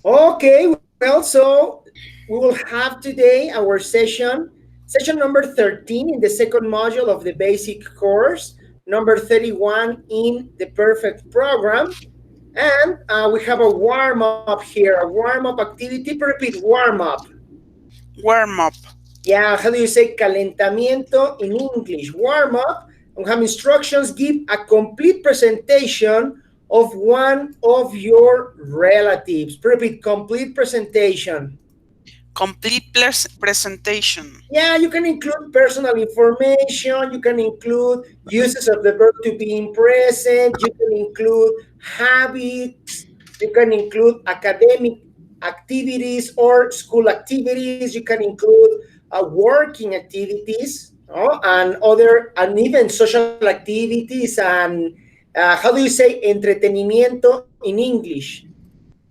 Okay, well, so we will have today our session number 13 in the second module of the basic course, number 31 in the perfect program. And we have a warm up here, a warm up activity. Repeat warm up. Warm up. Yeah, how do you say calentamiento in English? Warm up. We have instructions. Give a complete presentation of one of your relatives. Repeat complete presentation. Complete presentation. Yeah, you can include personal information. You can include uses of the verb to be in present. You can include habits. You can include academic activities or school activities. You can include working activities, and even social activities and how do you say entretenimiento in English?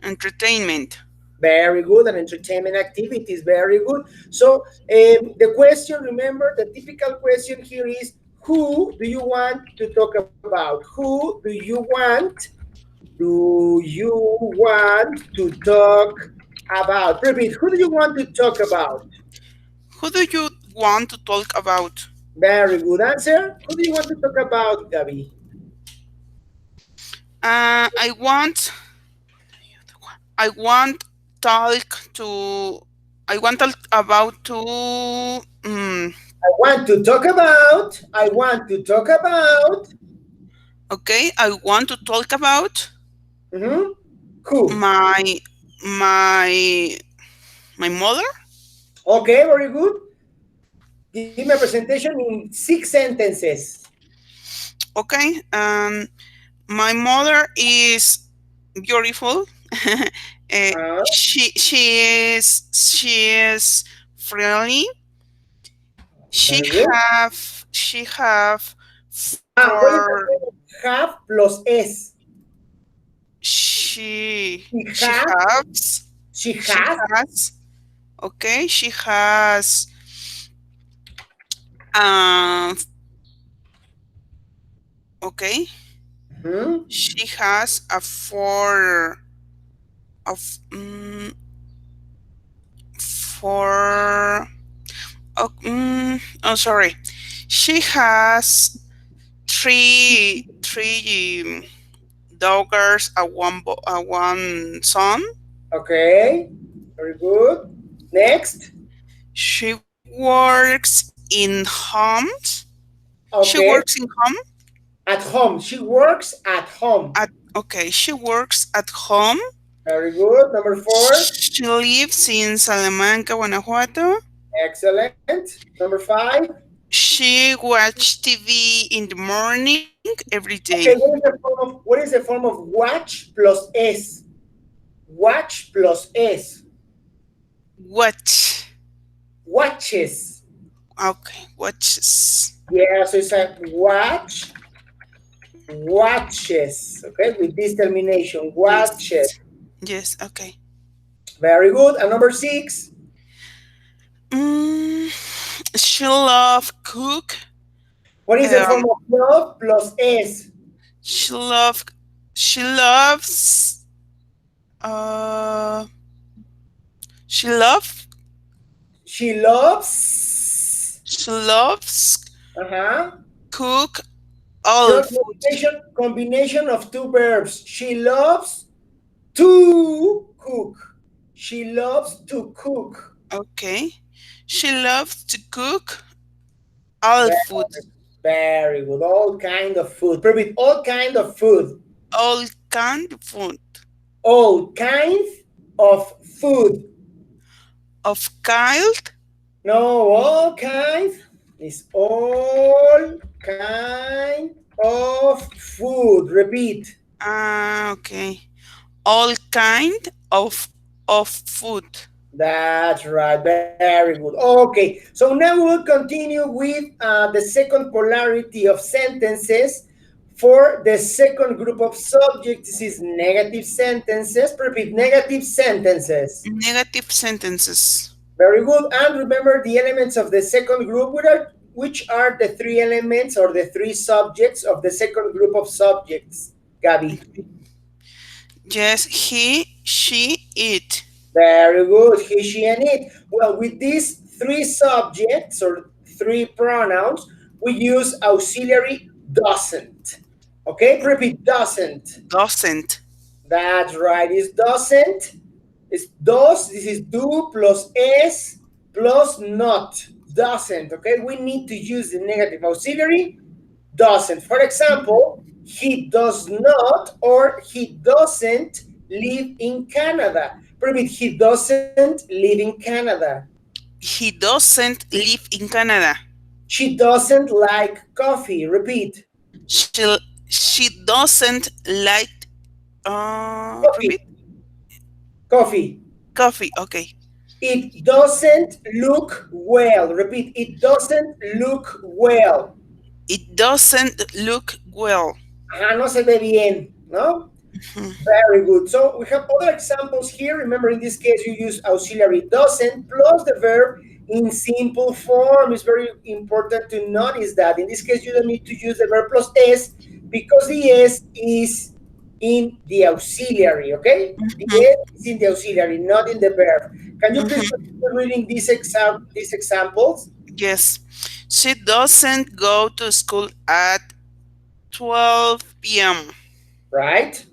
Entertainment. Very good. And entertainment activities. Very good. So the question, remember, the typical question here is, who do you want to talk about? Who do you want? Do you want to talk about? Repeat. Who do you want to talk about? Who do you want to talk about? Very good answer. Who do you want to talk about, Gabby? I want. I want talk to. I want talk about to. I want to talk about. I want to talk about. Okay, I want to talk about Mm-hmm. Who? my my my mother. Okay, very good. Give me a presentation in 6 sentences. Okay. My mother is beautiful. Uh, She is friendly. She Very good. have What is the for form of have plus s? she She she has. has She she has. has okay, she has uh okay, Hmm. she has a four of four oh, sorry, she has three daughters, one son. Okay. Very good. Next. She works in homes. She Okay. works in home. At home. She works at home. Okay, she works at home. Very good. Number 4. She lives in Salamanca, Guanajuato. Excellent. Number 5. She watch TV in the morning every day. Okay. What is the form of watch plus s? Watch plus s. Watch. Watches. Okay, watches. Yeah, so it's like watches. Okay, with this termination, watches. Yes. Yes. Okay. Very good. And number 6. Mm, she love cook. What is the Um, form of love plus s? she love. She loves. Uh, she love. She loves. She loves Uh-huh. cook all Your food. combination of two verbs. She loves to cook. She loves to cook. Okay. She loves to cook all food. Very good. All kind of food. Perfect. All kind of food. All kind of food. All kinds of food. Of kind. No, all kinds is all kind of food. Repeat. Okay. All kind of food. That's right. Very good. Okay. So now we'll continue with the second polarity of sentences. For the second group of subjects, this is negative sentences. Repeat, negative sentences. Negative sentences. Very good. And remember the elements of the second group, which are the 3 elements or the 3 subjects of the second group of subjects, Gabby? Yes, he, she, it. Very good. He, she, and it. Well, with these three subjects or three pronouns, we use auxiliary doesn't. Okay, repeat doesn't. Doesn't. That's right. It's doesn't. It's dos. This is do plus es plus not. Doesn't. Okay, we need to use the negative auxiliary doesn't. For example, he does not or he doesn't live in Canada. Repeat, he doesn't live in Canada. He doesn't live in Canada. She doesn't like coffee. Repeat, She, she doesn't like, coffee, repeat? coffee. Coffee. Okay. It doesn't look well. Repeat, it doesn't look well. It doesn't look well. Ajá, no se ve bien, ¿no? Mhm. Very good. So we have other examples here. Remember, in this case, you use auxiliary doesn't plus the verb in simple form. It's very important to notice that. In this case, you don't need to use the verb plus s because the s is in the auxiliary, okay? The Mhm. s is in the auxiliary, not in the verb. Can you please Mhm. continue reading these examples? Yes. She doesn't go to school at 12 p.m. Right?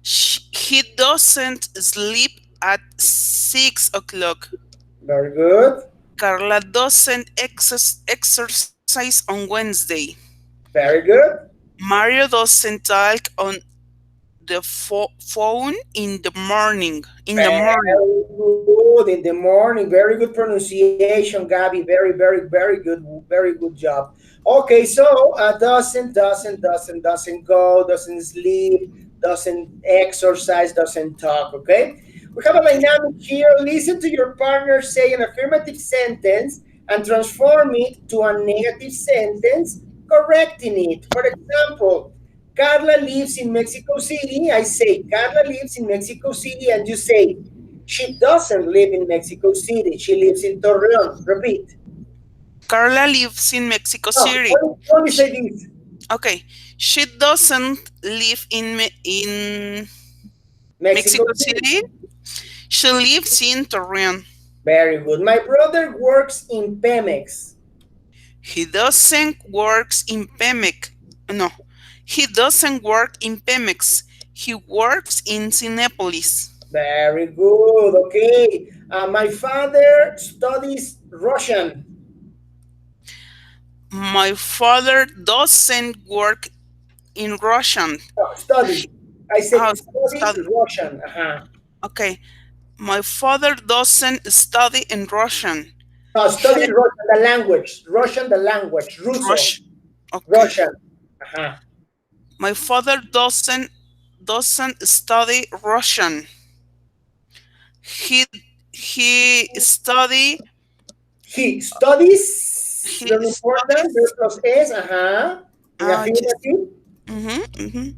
He doesn't sleep at 6 o'clock. Very good. Carla doesn't exercise on Wednesday. Very good. Mario doesn't talk on the phone in the morning. In the Very morning. good in the morning. Very good pronunciation, Gabby. Very good. Very good job. Okay, so doesn't go, doesn't sleep, doesn't exercise, doesn't talk. Okay, we have a dynamic here. Listen to your partner say an affirmative sentence and transform it to a negative sentence, correcting it. For example, Carla lives in Mexico City. I say, Carla lives in Mexico City, and you say, she doesn't live in Mexico City. She lives in Torreon. Repeat. Carla lives in Mexico No, City. only Sh- say this. Okay. She doesn't live in Mexico Mexico City. City. She lives in Torreon. Very good. My brother works in Pemex. He doesn't works in Pemex. No, he doesn't work in Pemex. He works in Cinepolis. Very good. Okay. My father studies Russian. My father doesn't work in Russian. Oh, study. I said Oh, studies study. Russian. Uh-huh. Okay. My father doesn't study in Russian. No, He studies Russian, the language. Russian, the language. Russo. Rush. Okay. Russian. Uh-huh. My father doesn't study Russian. He he study He studies, he very important, studies. verb plus S, uh-huh, in Yes. affirmative. Mm-hmm.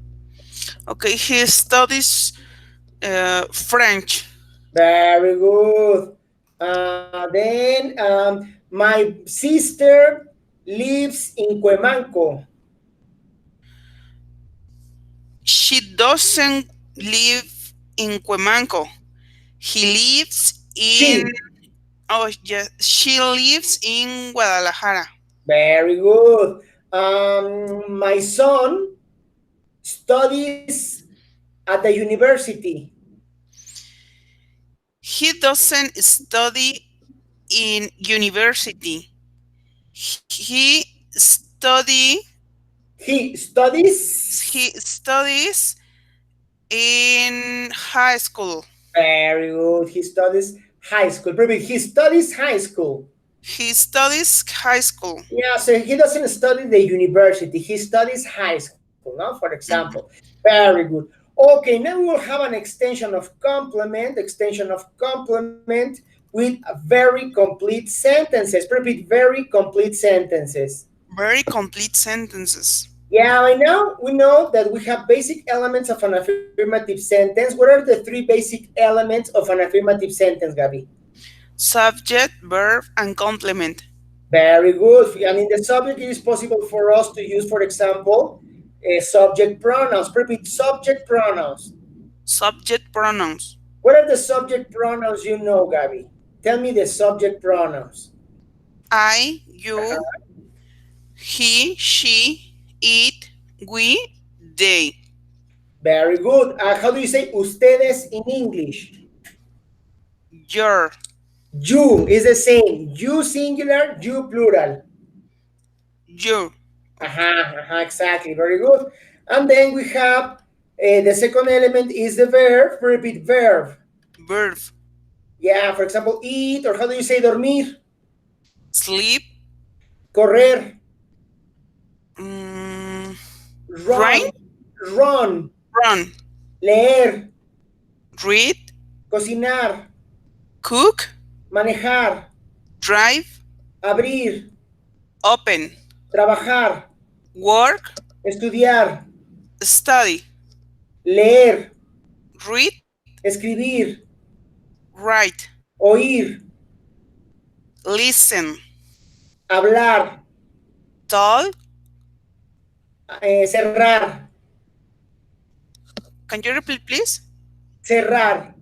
Okay, he studies French. Very good. Then my sister lives in Cuemanco. She doesn't live in Cuemanco. He lives in. She, Oh, yes. She lives in Guadalajara. very good. My son studies at the university. He doesn't study in university. He study. He He studies, studies in high school. very good. He studies high school. Maybe he studies high school. He studies high school. Yeah, so he doesn't study the university. He studies high school, no? For example. Mhm. Very good. Okay, now we'll have an extension of complement with a very complete sentences. Repeat, very complete sentences. Very complete sentences. Yeah, I know. We know that we have basic elements of an affirmative sentence. What are the three basic elements of an affirmative sentence, Gabi? Subject, verb, and complement. Very good. And in the subject, it is possible for us to use, for example, subject pronouns. Repeat subject pronouns. Subject pronouns. What are the subject pronouns you know, Gabby? Tell me the subject pronouns. I, you, Uh-huh. he, she, it, we, they. Very good. How do you say ustedes in English? Your, You is the same. You singular, you plural. your. Okay. Exactly. Very good. And then we have the second element is the verb. Repeat verb. Verb. Yeah, for example, eat, or how do you say dormir? Sleep. Correr, Mm, run, rain. run, Run. leer, Read. cocinar, Cook. manejar, Drive. abrir, Open. trabajar, Work. estudiar, Study. leer, Read. escribir, Write. oír, Listen. hablar, Talk. cerrar, Can you repeat, please? cerrar,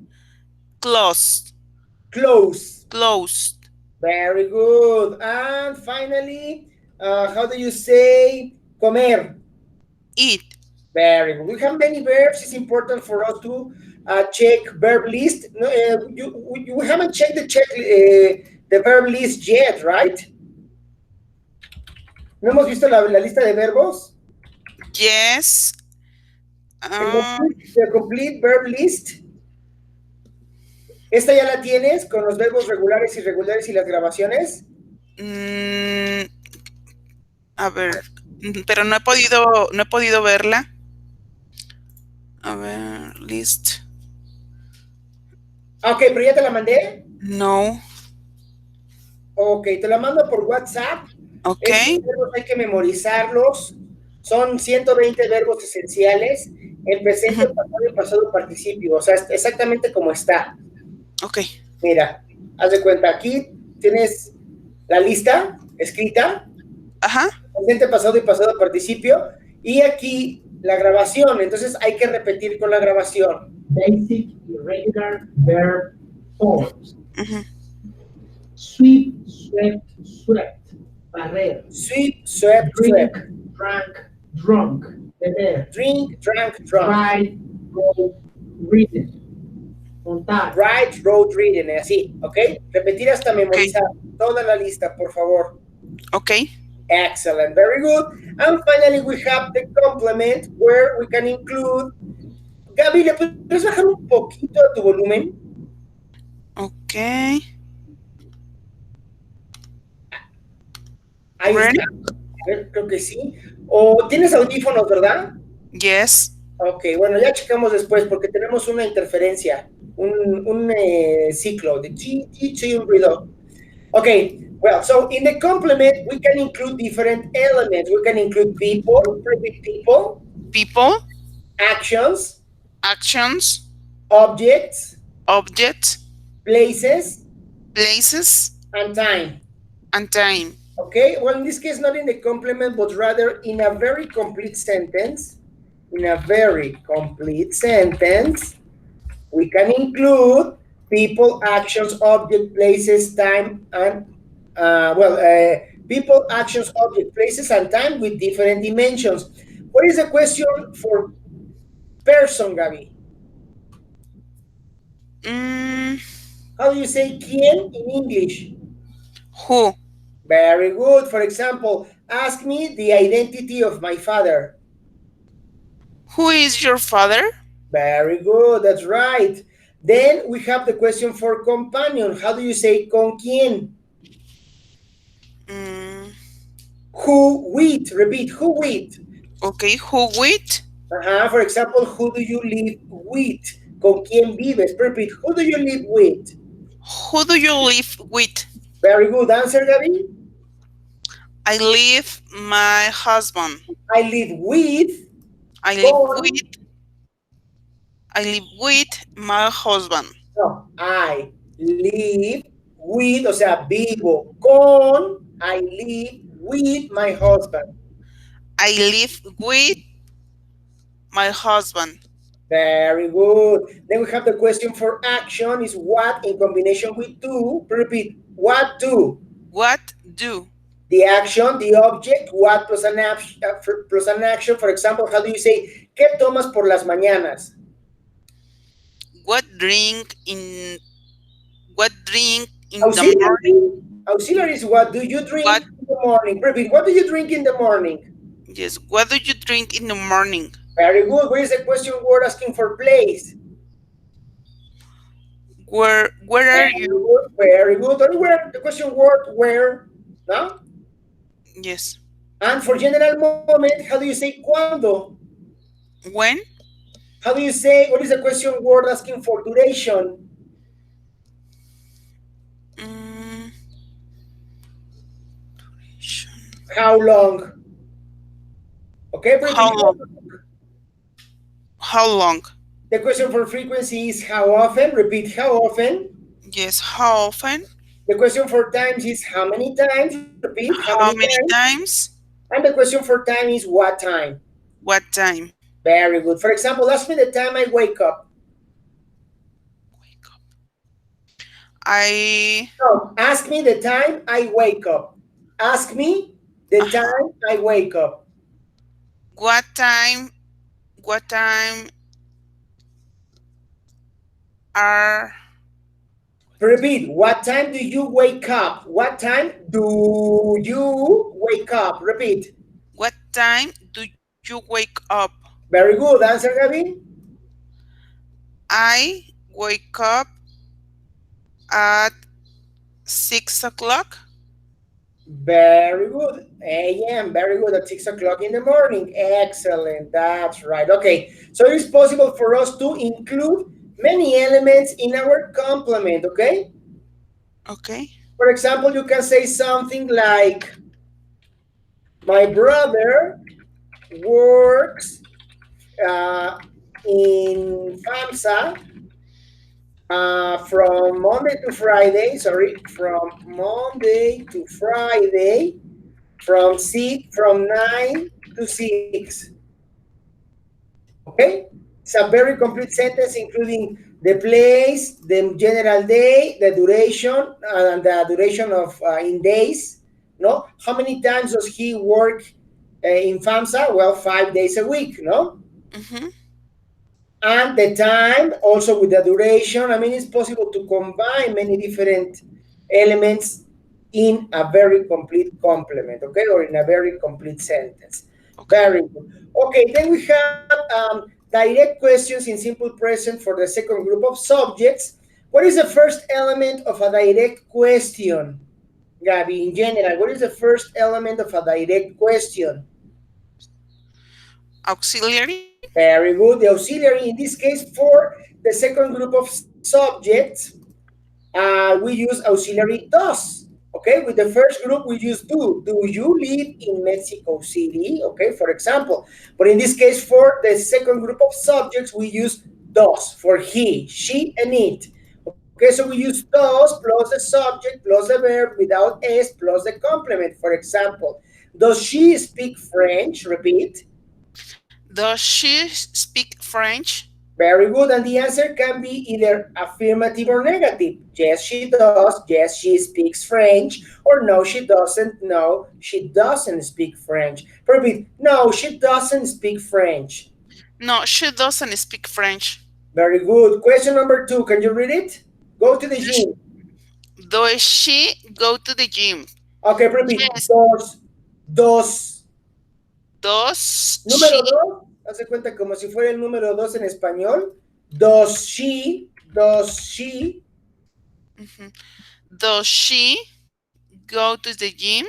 Closed. close. Closed. Very good. And finally, how do you say comer? Eat. Very good. We have many verbs. It's important for us to check verb list. No, you haven't checked the verb list yet, right? ¿No hemos visto la lista de verbos? Yes. The complete verb list. ¿Esta ya la tienes con los verbos regulares, irregulares y las grabaciones? mm, a ver, pero no he podido verla. A ver, list. Ah, ok, pero ya te la mandé. No. Ok, te la mando por WhatsApp. Ok. Estos verbos hay que memorizarlos. Son 120 verbos esenciales. El presente, Ujú. el pasado y el pasado participio. O sea, exactamente como está. Ok. Mira, haz de cuenta, aquí tienes la lista escrita, Ajá. presente, pasado y pasado participio, y aquí la grabación. Entonces hay que repetir con la grabación. Basic irregular verb forms. Ujú. Sweep, swept, swept. Barrer. Sweep, swept, drink, swept. Drank, drunk. Beber. Drink, drank, drunk. Ride, rode, ridden. Montar. Ride, road, ridden, así, ¿ok? Repetir hasta Ok. memorizar toda la lista, por favor. Ok. Excellent, very good. And finally, we have the complement where we can include. Gaby, ¿le puedes bajar un poquito a tu volumen? Ok. Ahí Ready? está. A ver, creo que sí. O tienes audífonos, ¿verdad? Yes. Ok, bueno, ya checamos después porque tenemos una interferencia, un ciclo de chi, chi, chi, un ruido. Okay, well, so in the complement, we can include different elements. We can include people, repeat people, People. actions, Actions. objects, Objects. places, Places. and time. And time. Okay, well, in this case, not in the complement, but rather in a very complete sentence. In a very complete sentence, we can include people, actions, object, places, time, and people, actions, object, places, and time with different dimensions. What is the question for person, Gaby? Mm, How do you say quién in English? who? Very good. For example, ask me the identity of my father. Who is your father? Very good. That's right. Then we have the question for companion. How do you say con quién? Mm, Who with? Repeat. Who with? okay. Who with? For example, who do you live with? ¿Con quién vives? Repeat. Who do you live with? Who do you live with? Very good answer, Gaby. I live my husband. I live with. I live Con. with. I live with my husband. No, I live with, o sea, vivo con. I live with my husband. I live with my husband. Very good. Then we have the question for action is what in combination with do. Repeat. What do? What do? The action, the object, what plus an, plus an action. For example, how do you say, ¿qué tomas por las mañanas? What drink in what drink in the morning? Auxiliary. Auxiliary is what do you drink What in the morning? Repeat. What do you drink in the morning? yes, what do you drink in the morning? Very good. Where is the question word asking for place? Where are Very you? good. Very good. Only where the question word where. No? Yes. And for general moment, how do you say cuando? When? How do you say, what is the question word asking for duration? Mm, How long? Okay, pretty how long? good. How long? The question for frequency is how often? Repeat, how often? Yes. How often? The question for times is how many times? Repeat, how many How many times? times? And the question for time is what time? What time? Very good. For example, ask me the time I wake up. Wake up. I No, ask me the time I wake up. Ask me the uh time I wake up. what time? What time are? Repeat, what time do you wake up? What time do you wake up? Repeat. What time do you wake up? Very good. Answer, Gabby. I wake up at 6 o'clock. Very good. AM. Very good. At 6 o'clock in the morning. Excellent. That's right. Okay. So it is possible for us to include many elements in our complement. Okay. Okay. For example, you can say something like, my brother works uh, in FAMSA from Monday to Friday, sorry, from Monday to Friday, from 9 to 6. Okay, it's a very complete sentence, including the place, the general day, the duration, and the duration of in days. No, how many times does he work in FAMSA? Well, 5 days a week. No, Mm-hmm. and the time also with the duration. I mean, it's possible to combine many different elements in a very complete complement, okay, or in a very complete sentence. Okay. Very good. Okay, then we have direct questions in simple present for the second group of subjects. What is the first element of a direct question, Gabby, in general? What is the first element of a direct question? Auxiliary. Very good. The auxiliary, in this case, for the second group of subjects, we use auxiliary does. Okay, with the first group, we use do. Do you live in Mexico City? Okay, for example. But in this case, for the second group of subjects, we use does for he, she, and it. Okay, so we use does plus the subject plus the verb without s plus the complement. For example, does she speak French? Repeat. Does she speak French? Very good. And the answer can be either affirmative or negative. Yes, she does. Yes, she speaks French. Or no, she doesn't. No, she doesn't speak French. Repeat. No, she doesn't speak French. No, she doesn't speak French. Very good. Question number two. Can you read it? Go to the Does, gym. does she go to the gym? Okay, repeat. Yes. Dos. Does Número she? dos. Hace cuenta como si fuera el número dos en español. Does she. Mhm. Does she go to the gym?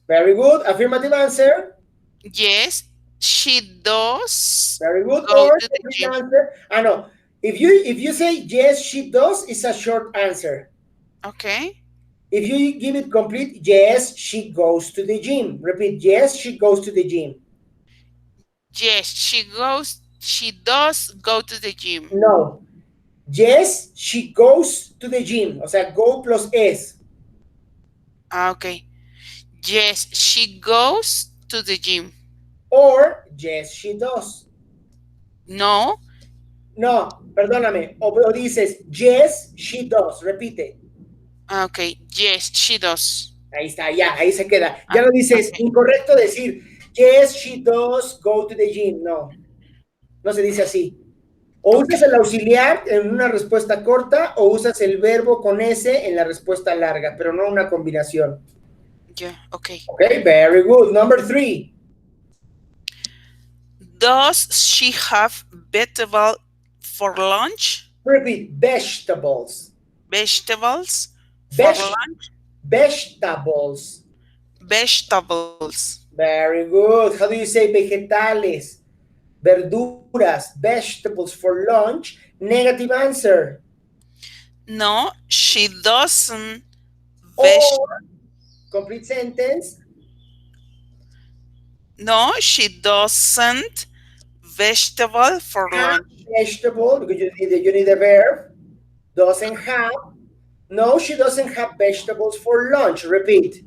Very good. Affirmative answer. Yes, she does Very good. go Or to the complete gym. answer. I know. If you say yes, she does, it's a short answer. Okay. If you give it complete, yes, she goes to the gym. Repeat, yes, she goes to the gym. Yes, she does go to the gym. No. Yes, she goes to the gym. O sea, go plus es. Okay. Yes, she goes to the gym. Or yes, she does. No, No, perdóname. O dices, yes, she does. Repite. Okay, yes, she does. Ahí está, ya, ahí se queda. Ya no dices, Okay, incorrecto decir, yes, she does go to the gym. No, no se dice así. O usas okay, el auxiliar en una respuesta corta o usas el verbo con S en la respuesta larga, pero no una combinación. yeah, okay. Okay, very good. Number three. Does she have vegetable for lunch? Repeat, vegetables. Vegetables for Veg lunch? vegetables. Vegetables. Very good. How do you say vegetales? Verduras, vegetables for lunch. Negative answer. No, she doesn't. Veg. Or complete sentence. No, she doesn't vegetable for Have lunch. vegetable because you need a verb. Doesn't have. No, she doesn't have vegetables for lunch. Repeat.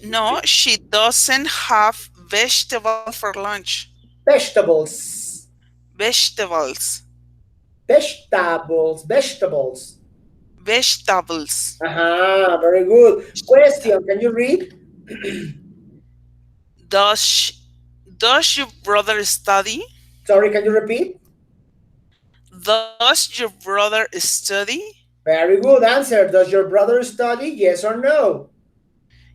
No, she doesn't have vegetable for lunch. Vegetables. Vegetables. Vegetables. Vegetables. Vegetables. Very good. Vegetable. Question. Can you read? Does sh- does your brother study? Sorry, can you repeat? Does your brother study? Very good answer. Does your brother study? Yes or no?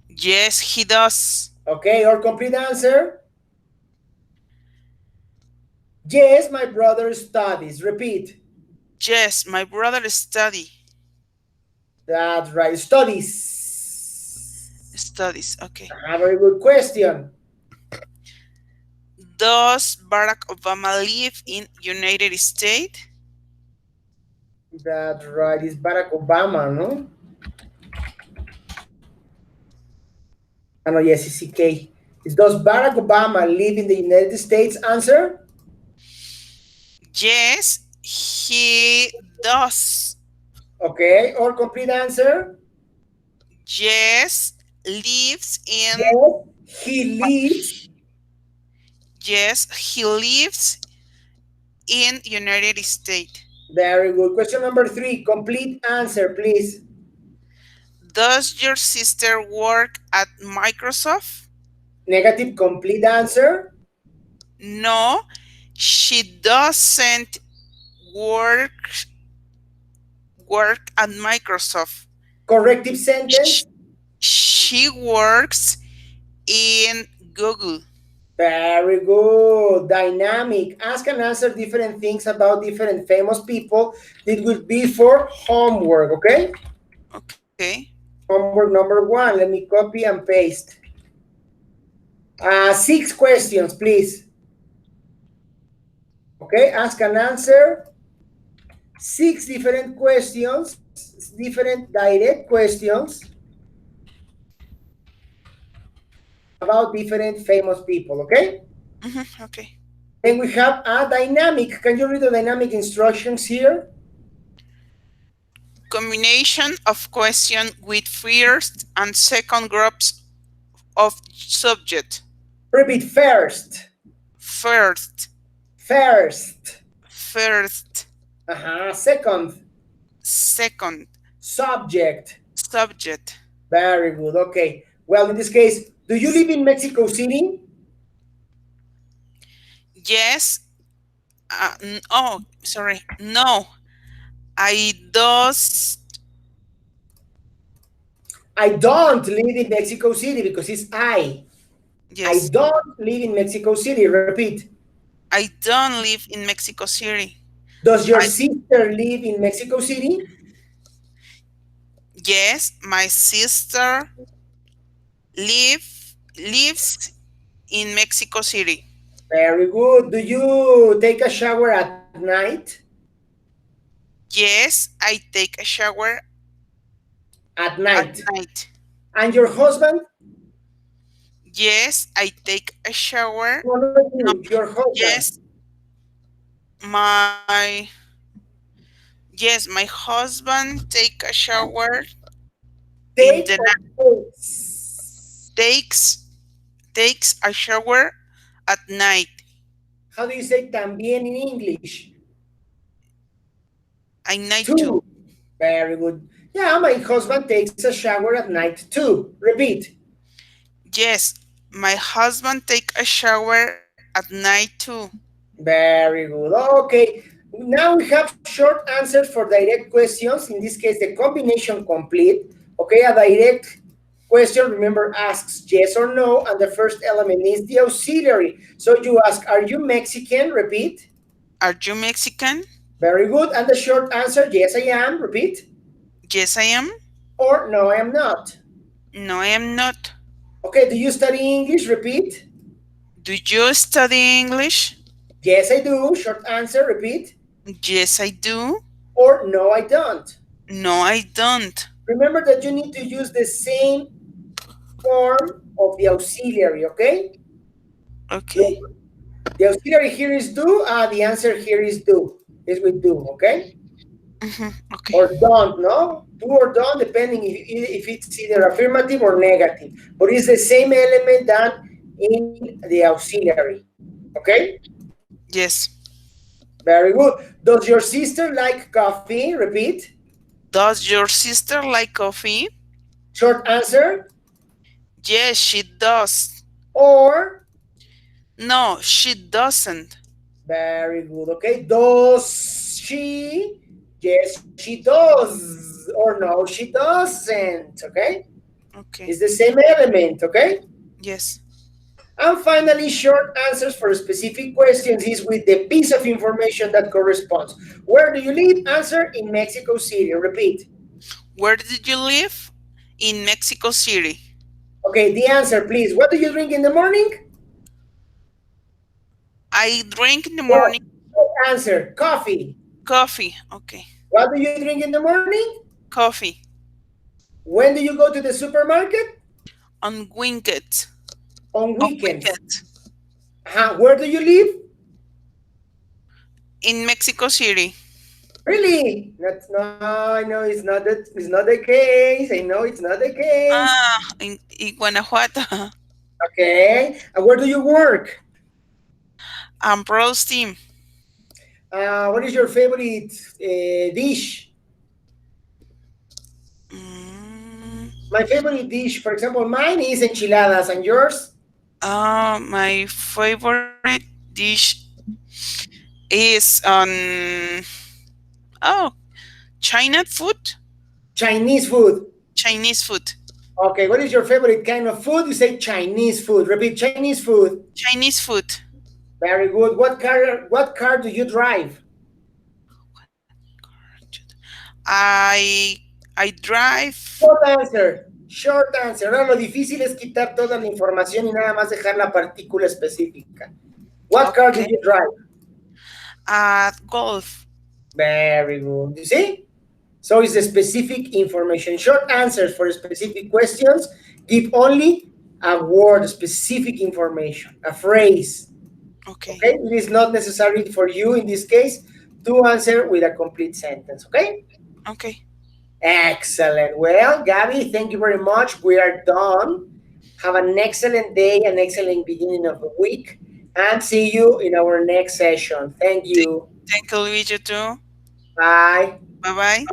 Yes, he does. Okay, or complete answer? Yes, my brother studies. Repeat. Yes, my brother study. That's right. Studies. Studies. Okay. Very good question. Does Barack Obama live in United States? That's right. It's Barack Obama, no? Ah, no, yes, it's CK. Does Barack Obama live in the United States? Answer? Yes, he does. Okay, or complete answer? Yes, lives in. Yes, he lives. Yes, he lives in United States. Very good. Question number three. Complete answer, please. Does your sister work at Microsoft? Negative complete answer. No, she doesn't work work at Microsoft. Corrective Sh- sentence. She works in Google. Very good. Dynamic. Ask and answer different things about different famous people. It would be for homework, okay? Okay. Homework number one. Let me copy and paste. 6 questions, please. Okay, ask and answer. 6 different questions, different direct questions about different famous people, okay? Okay. Then we have a dynamic. Can you read the dynamic instructions here? Combination of question with first and second groups of subject. Repeat first. First. First. First. Second. Second. Subject. Subject. Very good. Okay. Well, in this case, do you live in Mexico City? Yes. Oh, sorry. No. I does. I don't live in Mexico City because it's I. I Yes. don't live in Mexico City. Repeat. I don't live in Mexico City. Does your I sister live in Mexico City? Yes, my sister lives in Mexico City. Very good. Do you take a shower at night? Yes, I take a shower At at night. night. And your husband? Yes, I take a shower. No, not No, you, your husband. yes, my yes, my husband take a shower in Take the or night. takes? Takes a shower at night. How do you say también in English? I night too. Two. Very good. Yeah, my husband takes a shower at night too. Repeat. Yes, my husband take a shower at night too. Very good. Okay. Now we have short answers for direct questions. In this case, the combination complete. Okay, a direct question, remember, asks yes or no, and the first element is the auxiliary. So you ask, are you Mexican? Repeat. Are you Mexican? Very good. And the short answer, yes, I am. Repeat. Yes, I am. Or no, I am not. No, I am not. Okay, do you study English? Repeat. Do you study English? Yes, I do. Short answer, repeat. Yes, I do. Or no, I don't. No, I don't. Remember that you need to use the same form of the auxiliary, okay? Look, Okay. the auxiliary here is do, the answer here is with do, okay? Okay. Or don't, no? Do or don't, depending if it's either affirmative or negative. But it's the same element than in the auxiliary, okay? Yes. Very good. Does your sister like coffee? Repeat. Does your sister like coffee? Short answer. Yes, she does. Or, No, she doesn't. very good, okay? Does she? Yes, she does. Or no, she doesn't, okay? Okay. It's the same element, okay? Yes. And finally, short answers for specific questions is with the piece of information that corresponds. Where do you live? Answer in Mexico City. Repeat. Where did you live? In Mexico City. Okay, the answer, please. What do you drink in the morning? I drink in the Well, morning answer, coffee. coffee. Okay. What do you drink in the morning? Coffee. When do you go to the supermarket? On Winked. On On weekends. Winked. Where do you live? In Mexico City. Really? That's no, no, it's not that. It's not the case. I know it's not the case. Ah, in Guanajuato. Okay. And where do you work? I'm Pro's team. What is your favorite dish? Mm, My favorite dish, for example, mine is enchiladas, and yours? my favorite dish is oh, China food. Chinese food. Chinese food. Okay, what is your favorite kind of food? You say Chinese food. Repeat, Chinese food. Chinese food. Very good. What car do you drive? I I drive. Short answer. Short answer. Ahora lo difícil es quitar toda la información y nada más dejar la partícula específica. What car do Okay. you drive? Golf. Very good. You see? So it's a specific information. Short answers for specific questions give only a word, specific information, a phrase. Okay. Okay? It is not necessary for you in this case to answer with a complete sentence. Okay? Okay. Excellent. Well, Gabby, thank you very much. We are done. Have an excellent day, an excellent beginning of the week, and see you in our next session. Thank you. Thank you, Luigi, too. Bye. Bye bye.